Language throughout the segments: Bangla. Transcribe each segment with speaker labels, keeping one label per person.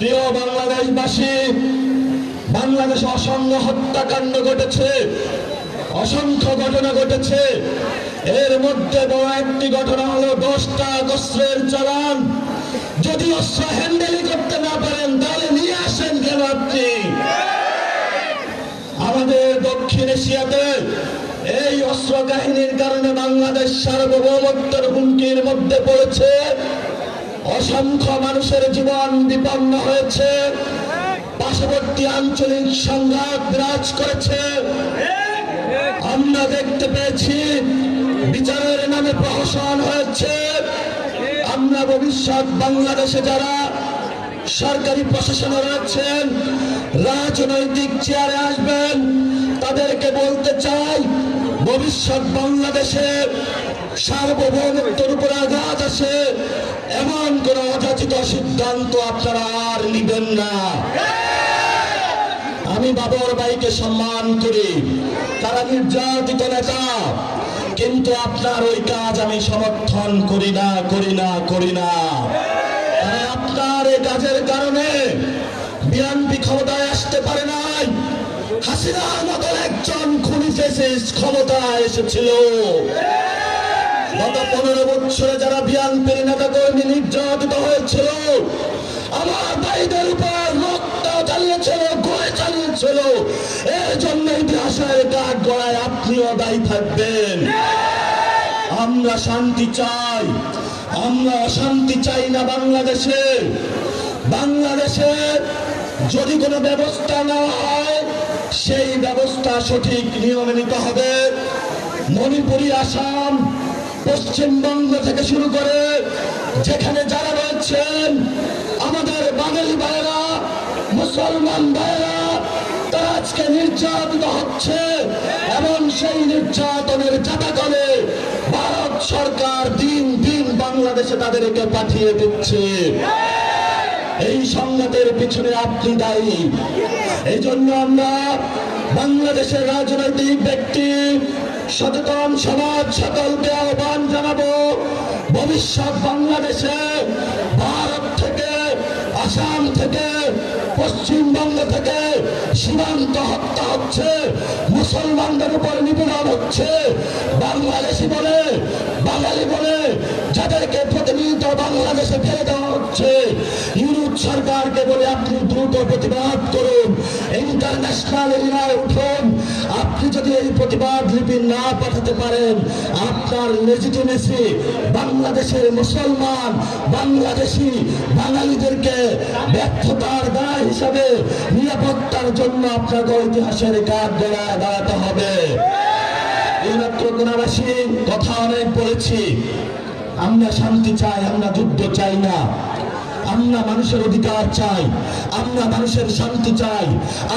Speaker 1: প্রিয় বাংলাদেশবাসী, বাংলাদেশে অসংখ্য হত্যাকাণ্ড ঘটেছে, অসংখ্য ঘটনা ঘটেছে। এর মধ্যে বড় একটি ঘটনা হলো 10টা অস্ত্রের চালান। যদি অস্ত্র হ্যান্ডেলই করতে না পারেন তাহলে নিয়ে আসেন কেন আপনি? আমাদের দক্ষিণ এশিয়াতে এই অস্ত্র কাহিনীর কারণে বাংলাদেশ সার্বভৌমত্বের হুমকির মধ্যে পড়েছে। অসংখ্য মানুষের জীবন বিপন্ন হয়েছে, পার্শ্ববর্তী আঞ্চলিক সংঘাত বিরাজ করেছে। আমরা দেখতে পেয়েছি বিচারের নামে প্রহসন হয়েছে। আমরা ভবিষ্যৎ বাংলাদেশে যারা সরকারি প্রশাসনে রয়েছেন, রাজনৈতিক চেয়ারে আসবেন, তাদেরকে বলতে চাই, ভবিষ্যৎ বাংলাদেশে সার্বভৌমত্বের উপর আঘাত আসে এমন কোন অযাচিত সিদ্ধান্ত আপনারা আর নিবেন না। আমি বাবর ভাইকে সম্মান করি, তারা নির্যাতিত নেতা, কিন্তু আপনার ওই কাজ আমি সমর্থন করি না। আপনার এই কাজের কারণে বিএনপি ক্ষমতায় আসতে পারে নাই। হাসিনার মতো একজন খুনি ফ্যাসিস্ট ক্ষমতায় এসেছিল। গত 15 বছরে যারা বিএনপির নেতা কর্মী নির্যাতিত হয়েছিল, আমার ভাইদের উপর রক্ত চালিয়েছিল, গুলি চালিয়েছিল, এর জন্য ইতিহাসের কাঠ গড়ায় আপনিও দায়ী থাকবেন। আমরা শান্তি চাই, আমরা অশান্তি চাই না। বাংলাদেশে যদি কোনো ব্যবস্থা না হয়, সেই ব্যবস্থা সঠিক নিয়মে নিতে হবে। মণিপুরি, আসাম, পশ্চিমবঙ্গ থেকে শুরু করে যেখানে যারা রয়েছেন, আমাদের বাঙালি ভাইয়েরা, মুসলমান ভাইয়েরা, তারা আজকে নির্যাতিত হচ্ছে এবং সেই নির্যাতনের জাতাকলে ভারত সরকার দিন দিন বাংলাদেশে তাদেরকে পাঠিয়ে দিচ্ছে। এই সংঘাতের পিছনে আপনি দায়ী। এই জন্য আমরা বাংলাদেশের রাজনৈতিক ব্যক্তি, সচেতন সমাজ সকলকে আহ্বান জানাবো, ভবিষ্যৎ বাংলাদেশে ভারত থেকে, আসাম থেকে, পশ্চিমবঙ্গ থেকে সীমান্ত হত্যা হচ্ছে, মুসলমানদের উপর নিপীড়ন হচ্ছে। বাংলাদেশি বলে, বাঙালি বলে যাদেরকে প্রতিনিয়ত বাংলাদেশে ফেলে দেওয়া হচ্ছে, ইউরোপ সরকারকে বলে আপনি দ্রুত প্রতিবাদ করুন, ইন্টারন্যাশনাল এরিয়ায় উঠুন। আপনি যদি এই প্রতিবাদ লিপি না পাঠাতে পারেন, আপনার লেজিটিমেসি বাংলাদেশের মুসলমান, বাংলাদেশি বাঙালিদেরকে ব্যর্থতার দায় হিসাবে নিরাপত্তার জন্য আপনাকে ইতিহাসের কাঠ গড়ায় দাঁড়াতে হবে। এই নেত্রকোনাবাসী কথা অনেক বলেছি, আমরা শান্তি চাই, আমরা যুদ্ধ চাই না। আমরা মানুষের অধিকার চাই, আমরা মানুষের শান্তি চাই,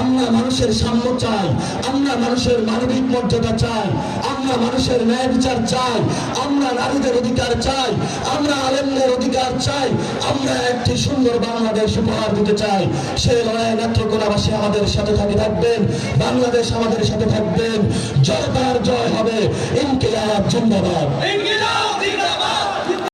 Speaker 1: আমরা মানুষের সাম্য চাই, আমরা মানুষের মানবিক মর্যাদা চাই, আমরা মানুষের ন্যায় বিচার চাই, আমরা নারীদের অধিকার চাই, আমরা আলেমদের অধিকার চাই, আমরা একটি সুন্দর বাংলাদেশ উপহার দিতে চাই। সেই লড়াই নেত্রকোনাবাসী আমাদের সাথে থাকবেন, বাংলাদেশ আমাদের সাথে থাকবেন। জয় তার জয় হবে। ইনকিলাব জিন্দাবাদ।